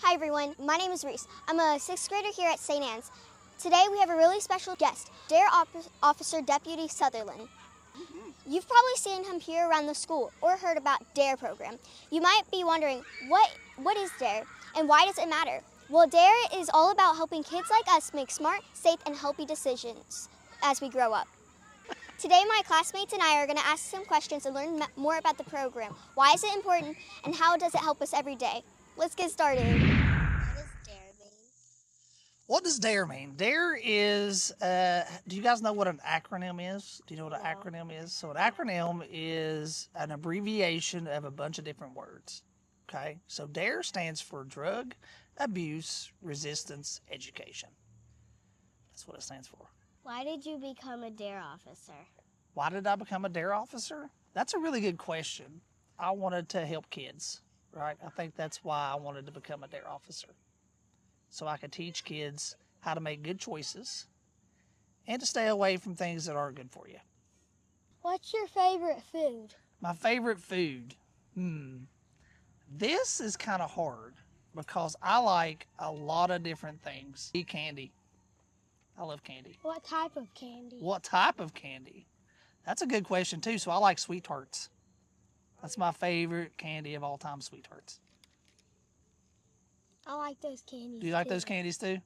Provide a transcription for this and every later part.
Hi everyone, my name is Reese. I'm a 6th grader here at St. Anne's. Today we have a really special guest, DARE Officer Deputy Sutherland. You've probably seen him here around the school or heard about DARE program. You might be wondering, what is DARE and why does it matter? Well, DARE is all about helping kids like us make smart, safe, and healthy decisions as we grow up. Today my classmates and I are going to ask some questions and learn more about the program. Why is it important and how does it help us every day? Let's get started. What does DARE mean? What does DARE mean? DARE is, do you guys know what an acronym is? Do you know what an acronym is? So an acronym is an abbreviation of a bunch of different words. Okay? So DARE stands for Drug Abuse Resistance Education. That's what it stands for. Why did you become a DARE officer? Why did I become a DARE officer? That's a really good question. I wanted to help kids, right? I think that's why I wanted to become a DARE officer. So I could teach kids how to make good choices and to stay away from things that aren't good for you. What's your favorite food? My favorite food? This is kind of hard because I like a lot of different things. Eat candy. I love candy. What type of candy? What type of candy? That's a good question too. So I like Sweet Tarts. That's my favorite candy of all time, Sweet Tarts. I like those candies. Do you like those candies too?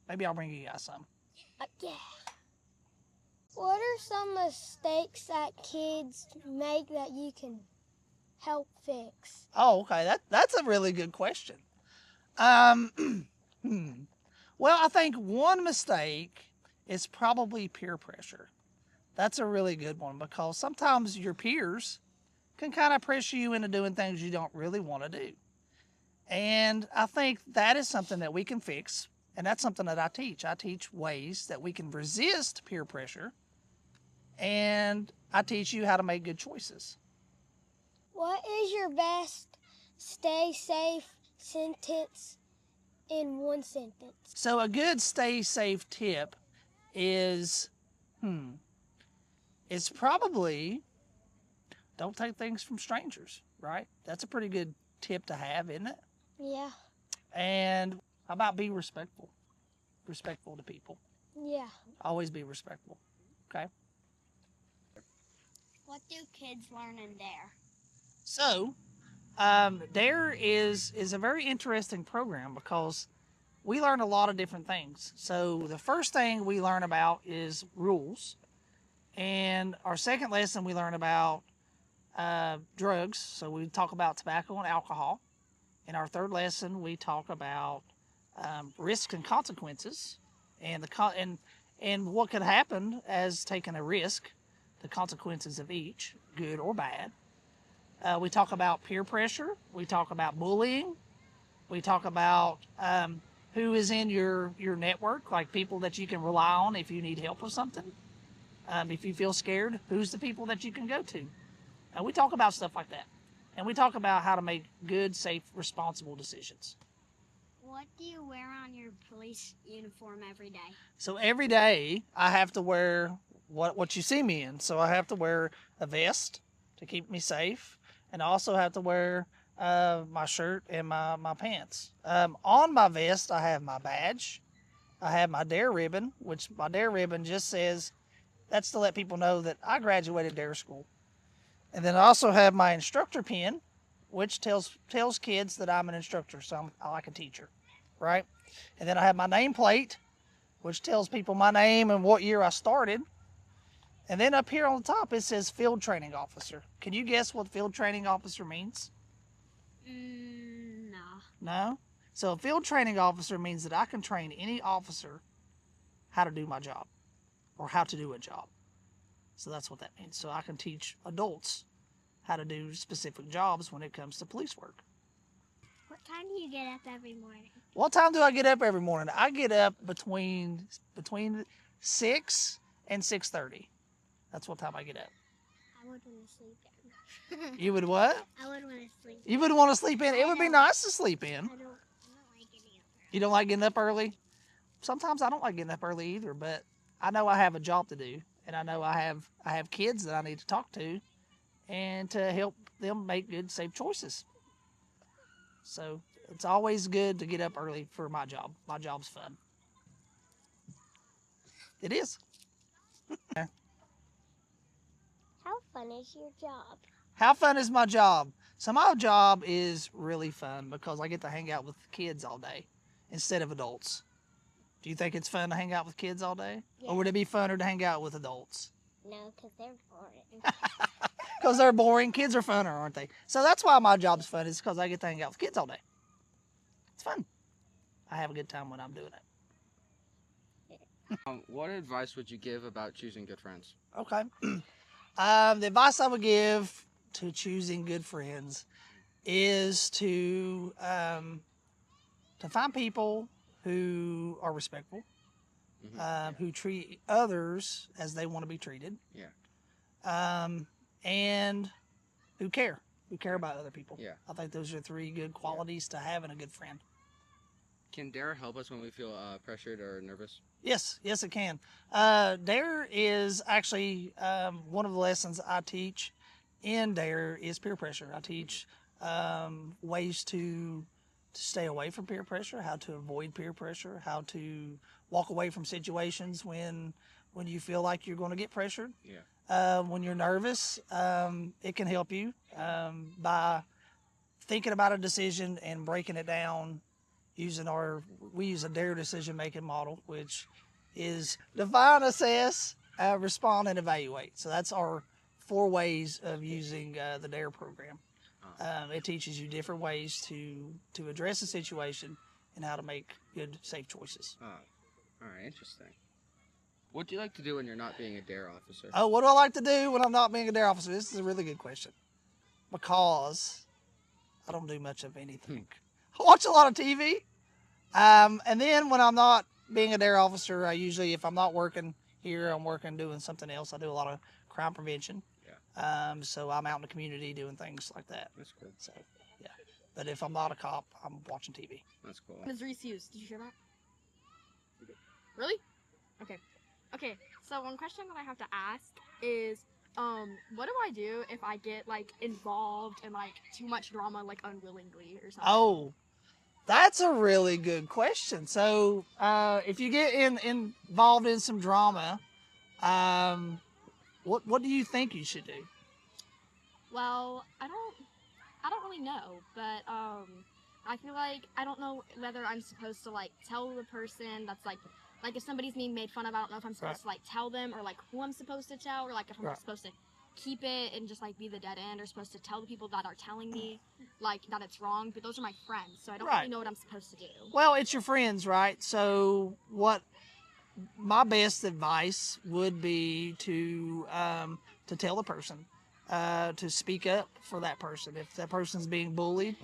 Maybe I'll bring you guys some. Yeah. What are some mistakes that kids make that you can help fix? Oh, okay. That's a really good question. Well, I think one mistake is probably peer pressure. That's a really good one because sometimes your peers can kind of pressure you into doing things you don't really want to do. And I think that is something that we can fix, and that's something that I teach. I teach ways that we can resist peer pressure, and I teach you how to make good choices. What is your best stay safe sentence in one sentence? So a good stay safe tip is, it's probably don't take things from strangers, right? That's a pretty good tip to have, isn't it? Yeah. And how about be respectful? Respectful to people. Yeah. Always be respectful, okay? What do kids learn in DARE? So, DARE is a very interesting program because we learn a lot of different things. So the first thing we learn about is rules. And our second lesson we learn about drugs. So we talk about tobacco and alcohol. In our third lesson we talk about risks and consequences and and what could happen as taking a risk, the consequences of each, good or bad. We talk about peer pressure. We talk about bullying. We talk about who is in your network, like people that you can rely on if you need help with something. If you feel scared, who's the people that you can go to? We talk about stuff like that. And we talk about how to make good, safe, responsible decisions. What do you wear on your police uniform every day? So every day I have to wear what you see me in. So I have to wear a vest to keep me safe. And I also have to wear my shirt and my pants. On my vest, I have my badge. I have my DARE ribbon, which my DARE ribbon just says, that's to let people know that I graduated DARE school. And then I also have my instructor pin, which tells kids that I'm an instructor, so I'm like a teacher, right? And then I have my nameplate, which tells people my name and what year I started. And then up here on the top, it says Field Training Officer. Can you guess what Field Training Officer means? No. No? So a Field Training Officer means that I can train any officer how to do my job or how to do a job. So that's what that means. So I can teach adults how to do specific jobs when it comes to police work. What time do you get up every morning? What time do I get up every morning? I get up between 6 and 6:30. That's what time I get up. I would want to sleep in. You would what? I would want to sleep in. You would want to sleep in? It would be nice to sleep in. I don't like getting up early. You don't like getting up early? Sometimes I don't like getting up early either, but I know I have a job to do, and I know I have kids that I need to talk to and to help them make good, safe choices. So it's always good to get up early for my job. My job's fun. It is. How fun is your job? How fun is my job? So my job is really fun because I get to hang out with kids all day instead of adults. Do you think it's fun to hang out with kids all day? Yeah. Or would it be funner to hang out with adults? No, because they're boring. Because they're boring. Kids are funner, aren't they? So that's why my job's fun, is because I get to hang out with kids all day. It's fun. I have a good time when I'm doing it. What advice would you give about choosing good friends? Okay. The advice I would give to choosing good friends is to find people who are respectful, who treat others as they want to be treated. Yeah. And who care about other people. Yeah. I think those are 3 good qualities to have in a good friend. Can DARE help us when we feel pressured or nervous? Yes, it can. DARE is actually one of the lessons I teach in DARE is peer pressure. I teach ways to stay away from peer pressure, how to avoid peer pressure, how to walk away from situations when you feel like you're going to get pressured. Yeah. When you're nervous, it can help you by thinking about a decision and breaking it down using we use a DARE decision making model, which is define, assess, respond, and evaluate. So that's our 4 ways of using the DARE program. It teaches you different ways to address a situation and how to make good, safe choices. All right, interesting. What do you like to do when you're not being a DARE officer? Oh, what do I like to do when I'm not being a DARE officer? This is a really good question because I don't do much of anything. I watch a lot of TV, and then when I'm not being a DARE officer, I usually, if I'm not working here, I'm working doing something else. I do a lot of crime prevention. Yeah. So I'm out in the community doing things like that. That's cool. So, yeah. But if I'm not a cop, I'm watching TV. That's cool. Is Reese used? Did you hear that? Really? Okay. Okay, so one question that I have to ask is, what do I do if I get, like, involved in, like, too much drama, like, unwillingly or something? Oh, that's a really good question. So, if you get involved in some drama, what do you think you should do? Well, I don't really know, but, I feel like I don't know whether I'm supposed to, like, tell the person that's, like, if somebody's being made fun of, I don't know if I'm supposed to, like, tell them, or, like, who I'm supposed to tell, or, like, if I'm supposed to keep it and just, like, be the dead end, or supposed to tell the people that are telling me, like, that it's wrong. But those are my friends, so I don't really know what I'm supposed to do. Well, it's your friends, right? So what my best advice would be to tell the person, to speak up for that person. If that person's being bullied,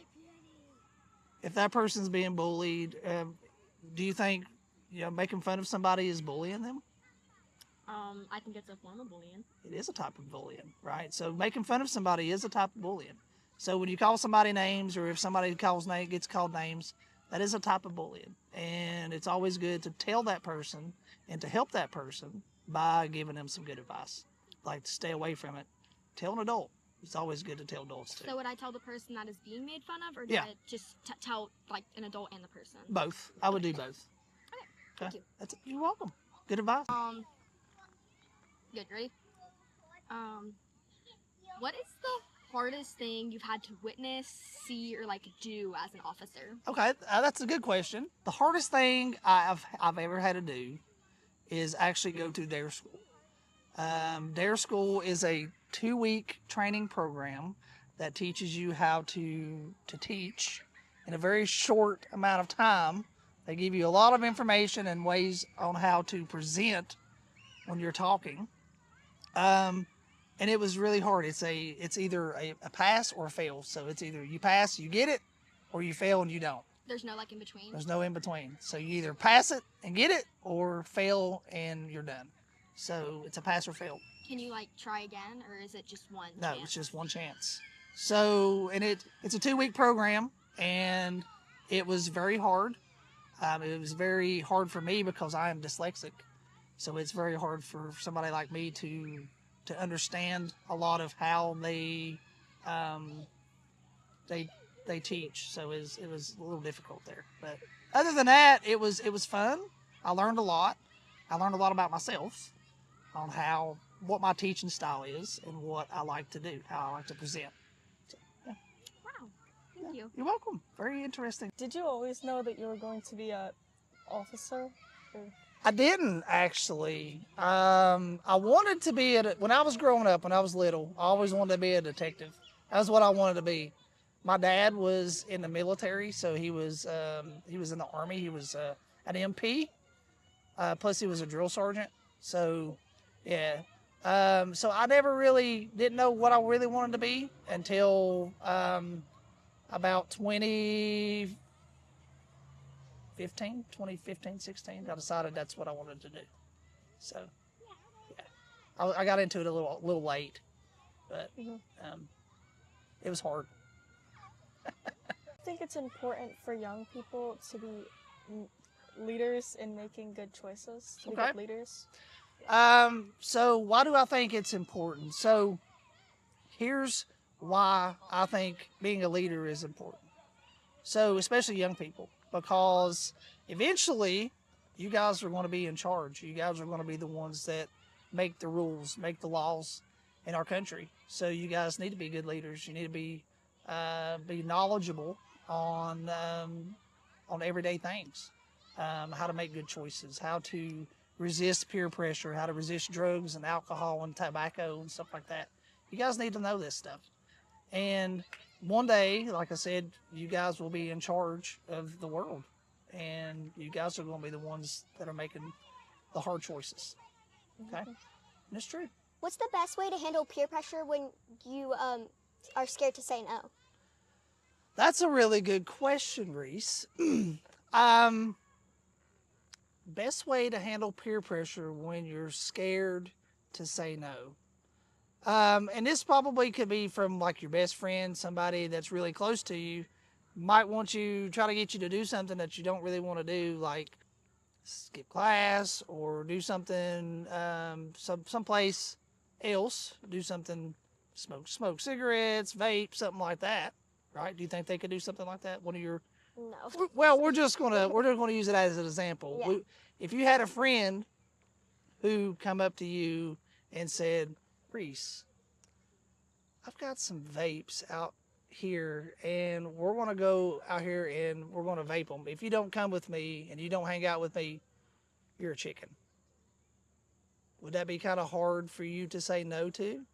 do you think making fun of somebody is bullying them? I think it's a form of bullying. It is a type of bullying, right? So making fun of somebody is a type of bullying. So when you call somebody names, or if somebody gets called names, that is a type of bullying. And it's always good to tell that person and to help that person by giving them some good advice, like to stay away from it. Tell an adult. It's always good to tell adults too. So would I tell the person that is being made fun of, or do I just tell, like, an adult and the person? Both. I would do both. Okay. Thank you. You're welcome. Good advice. Good, ready? What is the hardest thing you've had to witness, see, or, like, do as an officer? Okay, that's a good question. The hardest thing I've ever had to do is actually go to DARE School. DARE School is a 2-week training program that teaches you how to teach in a very short amount of time. They give you a lot of information and ways on how to present when you're talking. And it was really hard. It's either a pass or a fail. So it's either you pass, you get it, or you fail and you don't. There's no, like, in between? There's no in between. So you either pass it and get it, or fail and you're done. So it's a pass or fail. Can you, like, try again, or is it just one No, chance? it's just one chance. So, and it's a 2-week program, and it was very hard. It was very hard for me because I am dyslexic. So it's very hard for somebody like me to understand a lot of how they they teach, so it was a little difficult there. But other than that, it was fun. I learned a lot. I learned a lot about myself on what my teaching style is and what I like to do, how I like to present. So, yeah. Wow. Thank you. You're welcome. Very interesting. Did you always know that you were going to be an officer? I didn't actually. I wanted to be when I was growing up, when I was little, I always wanted to be a detective. That's what I wanted to be. My dad was in the military, so he was in the Army. He was an MP, plus he was a drill sergeant. So, yeah. So I never really didn't know what I really wanted to be until about 2015, 16, I decided that's what I wanted to do. So, yeah, I got into it a little late, but it was hard. I think it's important for young people to be leaders in making good choices, to be good leaders. So why do I think it's important? So here's why I think being a leader is important. So especially young people, because eventually you guys are going to be in charge. You guys are going to be the ones that make the rules, make the laws in our country. So you guys need to be good leaders. You need to be knowledgeable on everyday things, how to make good choices, how to resist peer pressure, how to resist drugs and alcohol and tobacco and stuff like that. You guys need to know this stuff. And one day, like I said, you guys will be in charge of the world, and you guys are going to be the ones that are making the hard choices. Okay? And it's true. What's the best way to handle peer pressure when you are scared to say no? That's a really good question, Reese. Best way to handle peer pressure when you're scared to say no. And this probably could be from like your best friend, somebody that's really close to you, might try to get you to do something that you don't really want to do, like skip class or do something someplace else, do something, smoke cigarettes, vape, something like that, right? Do you think they could do something like that? No. Well, we're just gonna use it as an example. Yeah. If you had a friend who come up to you and said, Reese, I've got some vapes out here, and we're going to go out here and we're going to vape them. If you don't come with me and you don't hang out with me, you're a chicken. Would that be kind of hard for you to say no to?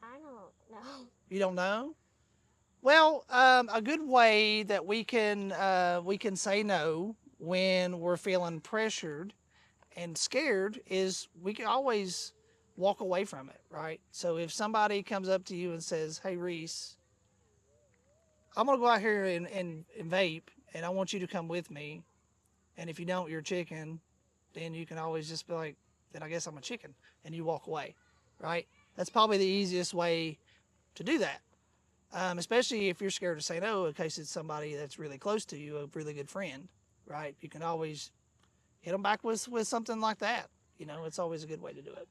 I don't know. You don't know? Well, a good way that we can say no when we're feeling pressured and scared is we can always walk away from it, right? So if somebody comes up to you and says, hey, Reese, I'm going to go out here and vape, and I want you to come with me. And if you don't, you're a chicken. Then you can always just be like, then I guess I'm a chicken. And you walk away, right? That's probably the easiest way to do that. Especially if you're scared to say no, in case it's somebody that's really close to you, a really good friend, right? You can always hit them back with something like that. You know, it's always a good way to do it.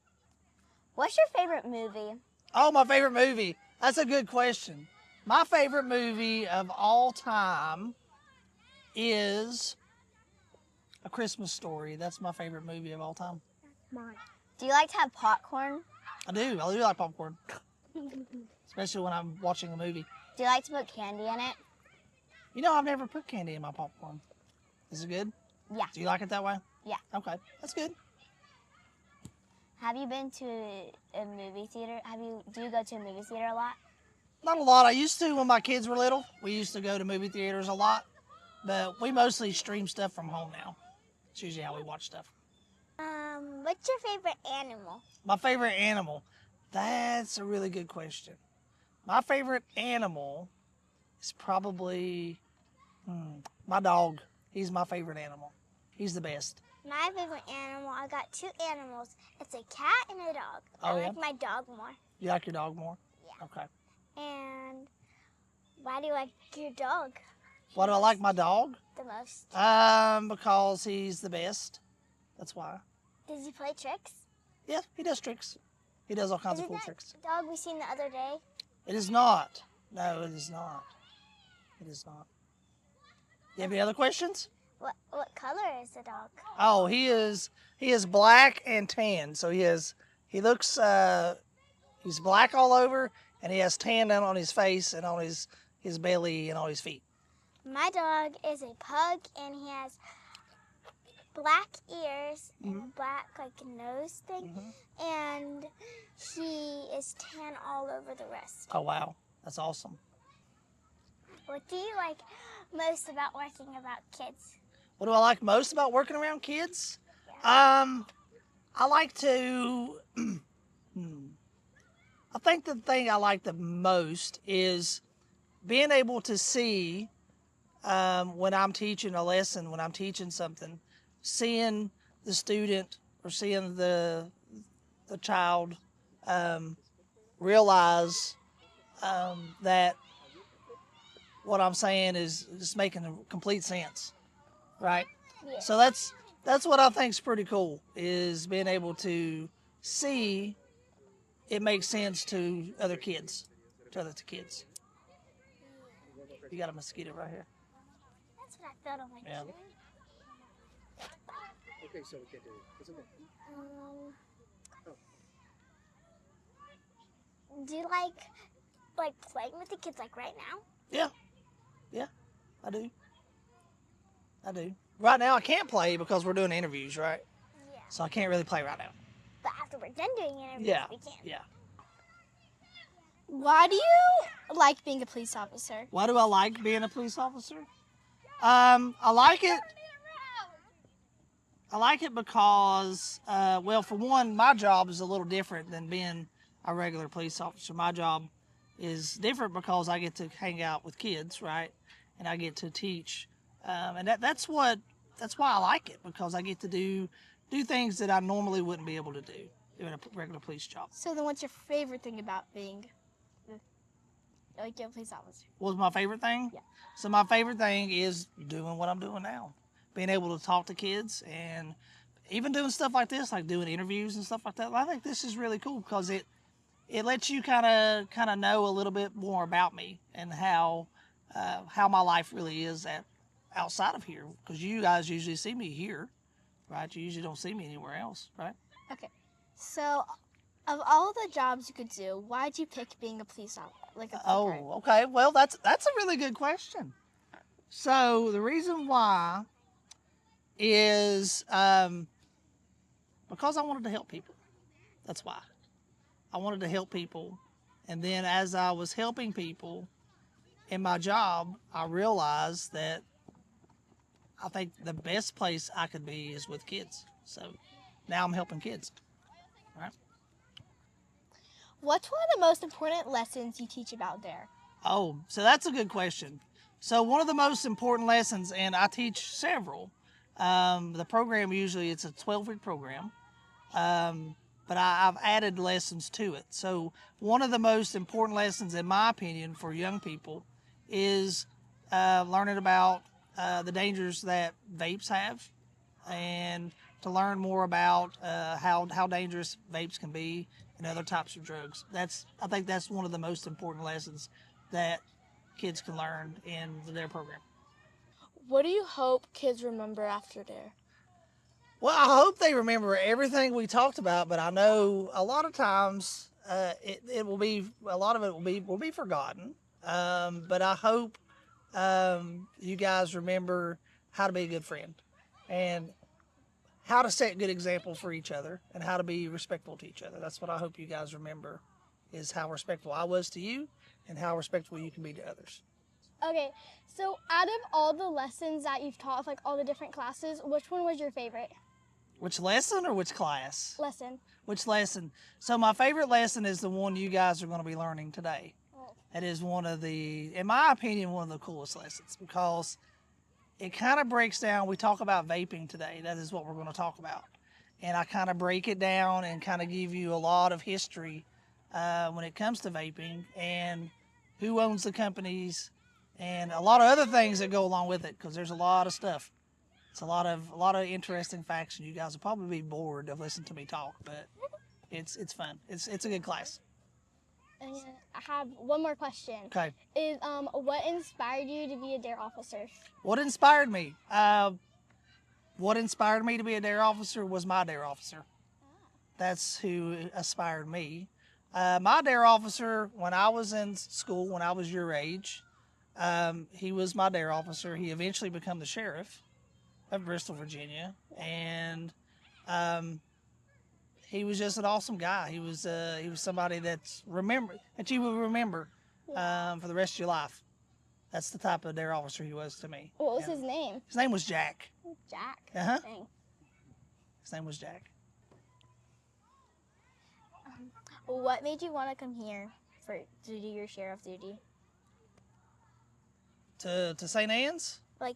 What's your favorite movie? Oh, my favorite movie. That's a good question. My favorite movie of all time is A Christmas Story. That's my favorite movie of all time. Mine. Do you like to have popcorn? I do like popcorn. Especially when I'm watching a movie. Do you like to put candy in it? You know, I've never put candy in my popcorn. Is it good? Yeah. Do you like it that way? Yeah. Okay, that's good. Have you been to a movie theater? Do you go to a movie theater a lot? Not a lot. I used to when my kids were little. We used to go to movie theaters a lot. But we mostly stream stuff from home now. It's usually how we watch stuff. What's your favorite animal? My favorite animal? That's a really good question. My favorite animal is probably my dog. He's my favorite animal. He's the best. My favorite animal, I got two animals. It's a cat and a dog. Oh, I yeah? like my dog more. You like your dog more? Yeah. Okay. And why do you like your dog Why do I like my dog? the most? Because he's the best. That's why. Does he play tricks? Yeah, he does tricks. He does all kinds of Isn't cool that tricks. dog we seen the other day? It is not. No, it is not. It is not. You have any other questions? What color is the dog? Oh, he is black and tan. So he looks he's black all over, and he has tan down on his face and on his belly and on his feet. My dog is a pug, and he has black ears and a black nose thing, and he is tan all over the rest. Oh wow, that's awesome. What do you like most about working about kids? What do I like most about working around kids? Yeah. I like to. I think the thing I like the most is being able to see when I'm teaching a lesson, when I'm teaching something, seeing the student or seeing the child realize that what I'm saying is just making complete sense, right? Yeah. So that's what I think is pretty cool, is being able to see it makes sense to other kids, You got a mosquito right here. That's what I felt on my Yeah. chin. Okay, so we can't do it. It's okay. Do you like playing with the kids right now? Yeah, I do. Right now I can't play because we're doing interviews, right? Yeah. So I can't really play right now. But after we're done doing interviews, Yeah, we can. yeah. Why do you like being a police officer? Why do I like being a police officer? I like it. I like it because, well, for one, my job is a little different than being a regular police officer. My job is different because I get to hang out with kids, right? And I get to teach, and that's why I like it, because I get to do things that I normally wouldn't be able to do in a regular police job. So then what's your favorite thing about being a police officer? What was my favorite thing? Yeah. So my favorite thing is doing what I'm doing now. Being able to talk to kids and even doing stuff like this, like doing interviews and stuff like that. I think this is really cool because it lets you kind of know a little bit more about me and how my life really is outside of here. Because you guys usually see me here, right? You usually don't see me anywhere else, right? Okay. So, of all the jobs you could do, why'd you pick being a police officer? Oh, okay. Well, that's a really good question. So the reason why is because I wanted to help people. That's why. I wanted to help people. And then as I was helping people in my job, I realized that I think the best place I could be is with kids. So now I'm helping kids. All right. What's one of the most important lessons you teach about DARE? Oh, so that's a good question. So one of the most important lessons, and I teach several, the program usually it's a 12-week program, but I've added lessons to it. So one of the most important lessons, in my opinion, for young people is learning about the dangers that vapes have, and to learn more about how dangerous vapes can be and other types of drugs. I think that's one of the most important lessons that kids can learn in their program. What do you hope kids remember after DARE? Well, I hope they remember everything we talked about, but I know a lot of times it will be, a lot of it will be forgotten. But I hope you guys remember how to be a good friend and how to set good examples for each other and how to be respectful to each other. That's what I hope you guys remember, is how respectful I was to you and how respectful you can be to others. Okay, so out of all the lessons that you've taught, like all the different classes, which one was your favorite Which lesson or which class? lesson? Which lesson? So my favorite lesson is the one you guys are going to be learning today. Oh. It is one of the, in my opinion, one of the coolest lessons, because it kind of breaks down. We talk about vaping today. That is what we're going to talk about. And I kind of break it down and kind of give you a lot of history when it comes to vaping and who owns the companies and a lot of other things that go along with it, because there's a lot of stuff. It's a lot of interesting facts, and you guys will probably be bored of listening to me talk, but it's fun. It's a good class. And I have one more question. Okay. Is what inspired you to be a DARE officer? What inspired me? What inspired me to be a DARE officer was my DARE officer. That's who inspired me. My DARE officer, when I was in school, when I was your age, he was my DARE officer. He eventually became the sheriff of Bristol, Virginia, and he was just an awesome guy. He was somebody that you will remember for the rest of your life. That's the type of DARE officer he was to me. What was his name? His name was Jack. Jack. Uh-huh. Dang. His name was Jack. What made you want to come here to do your sheriff duty? To St. Anne's? To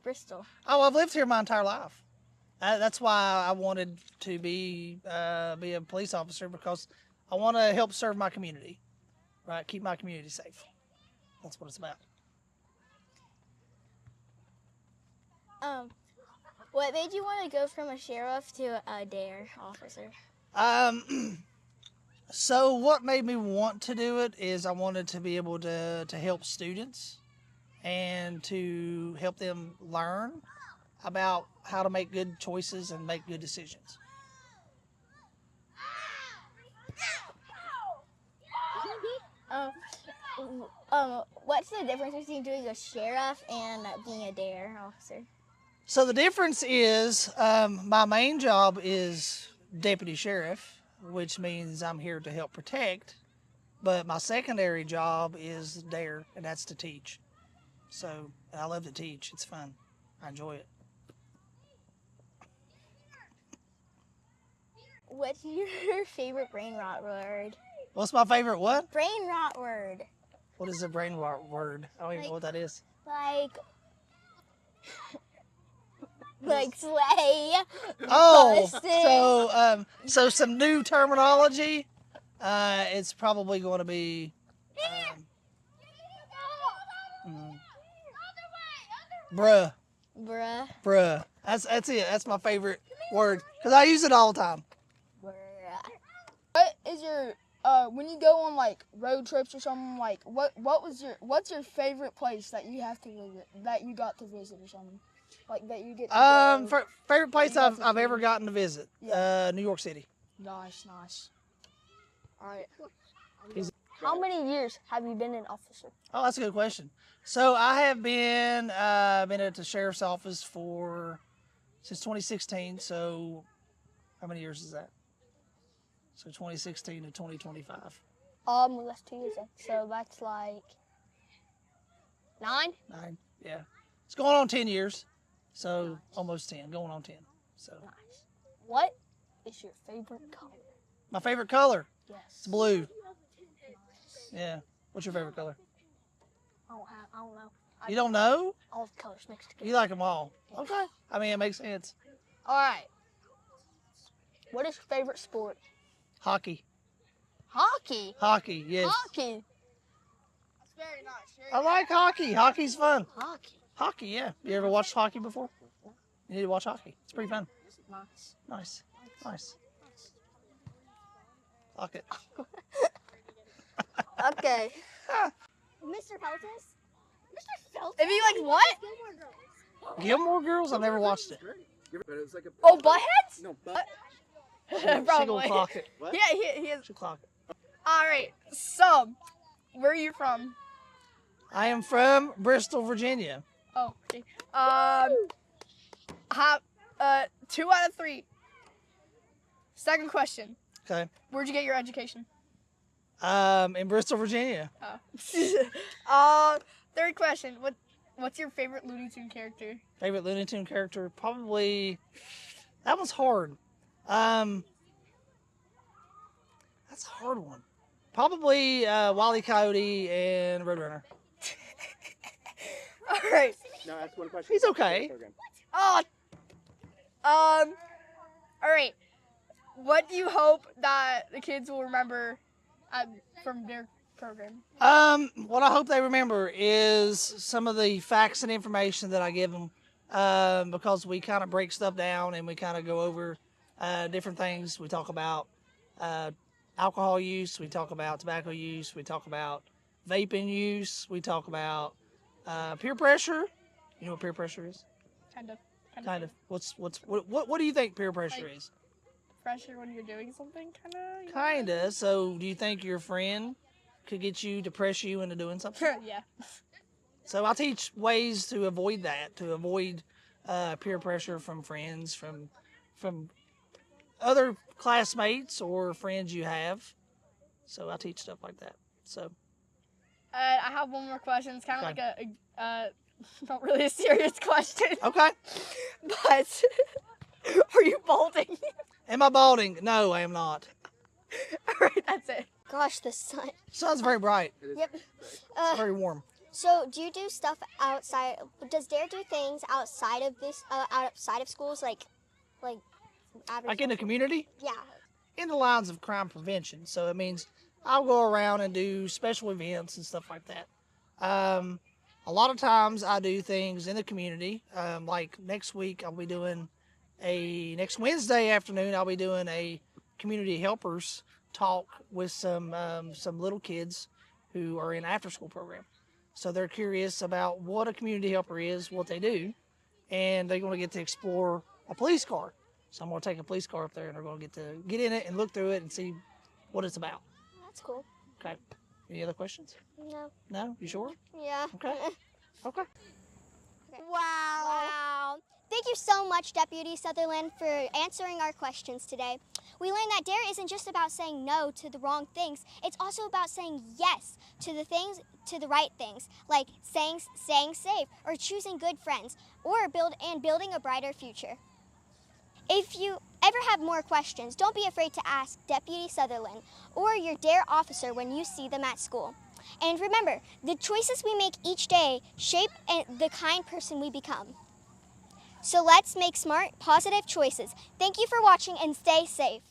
Bristol. Oh, I've lived here my entire life. That's why I wanted to be a police officer, because I want to help serve my community, right? Keep my community safe. That's what it's about. What made you want to go from a sheriff to a DARE officer? So what made me want to do it is I wanted to be able to help students and to help them learn about how to make good choices and make good decisions. What's the difference between doing a sheriff and being a DARE officer? So the difference is my main job is deputy sheriff, which means I'm here to help protect, but my secondary job is DARE, and that's to teach. So I love to teach. It's fun. I enjoy it. What's your favorite brain rot word? What's my favorite what? Brain rot word. What is a brain rot word? I don't even know what that is. Like slay. Oh, busted. so some new terminology. It's probably going to be bruh. Bruh. That's it. That's my favorite word because I use it all the time. What is your when you go on like road trips or something, like what's your favorite place that you have to visit, that you got to visit or something, like that you get to go? Favorite place I've ever gotten to visit, New York City. Nice. All right. How many years have you been an officer? Oh, that's a good question. So I have been at the sheriff's office since 2016. So how many years is that? So 2016 to 2025. That's 2 years then. So that's like 9? 9, yeah. It's going on 10 years. So almost 10, going on 10. So Nice. What is your favorite color? my favorite color, Yes. it's blue. Yeah. What's your favorite color? I don't know. You don't know? All the colors mixed together. You like them all. Okay. I mean, it makes sense. All right. What is your favorite sport? Hockey. Hockey. Hockey, yes. Hockey. That's very nice. I like hockey. Hockey's fun. Hockey. Hockey, yeah. You ever watched hockey before? You need to watch hockey. It's pretty fun. Nice. Nice. Lock it. Okay. Mr. Feltus? If you like what? Gilmore Girls? I've never watched it. Oh, buttheads? No, but She'll Probably. clock it. Yeah, he is. She'll clock it. All right. So, where are you from? I am from Bristol, Virginia. Oh, okay. 2 out of 3. Second question. Okay. Where'd you get your education? In Bristol, Virginia. Third question. What's your favorite Looney Tune character? Favorite Looney Tune character? Probably. That one's hard. That's a hard one. Probably Wile E. Coyote and Roadrunner. All right. no, that's one question. He's okay. All right. What do you hope that the kids will remember from their program? What I hope they remember is some of the facts and information that I give them, because we kind of break stuff down and we kind of go over different things. We talk about alcohol use, we talk about tobacco use, we talk about vaping use, we talk about peer pressure. You know what peer pressure is? Kind of. Kind of. What do you think peer pressure is? Pressure when you're doing something, kind of. Kinda. So, do you think your friend could get you to press you into doing something? Yeah. So, I teach ways to avoid that, to avoid peer pressure from friends, from other classmates or friends you have. So, I teach stuff like that. So, I have one more question. It's kind of Okay. like a not really a serious question, okay. but are you balding? Am I balding? No, I am not. All right, that's it. Gosh, the sun. Sun's very bright. Yep. It's very warm. So, do you do stuff outside? Does Dare do things outside of this, outside of schools, like Like in the community? Yeah. In the lines of crime prevention. So it means I'll go around and do special events and stuff like that. A lot of times I do things in the community. Like next week next Wednesday afternoon I'll be doing a community helpers talk with some little kids who are in after school program. So they're curious about what a community helper is, what they do, and they're going to get to explore a police car. So I'm going to take a police car up there, and they're going to get in it and look through it and see what it's about. That's cool. Okay. Any other questions? No. No? You sure? Yeah. Okay. Okay. Wow. Thank you so much, Deputy Sutherland, for answering our questions today. We learned that Dare isn't just about saying no to the wrong things. It's also about saying yes to the right things, like staying safe or choosing good friends or building a brighter future. If you ever have more questions, don't be afraid to ask Deputy Sutherland or your Dare officer when you see them at school. And remember, the choices we make each day shape the kind person we become. So let's make smart, positive choices. Thank you for watching and stay safe.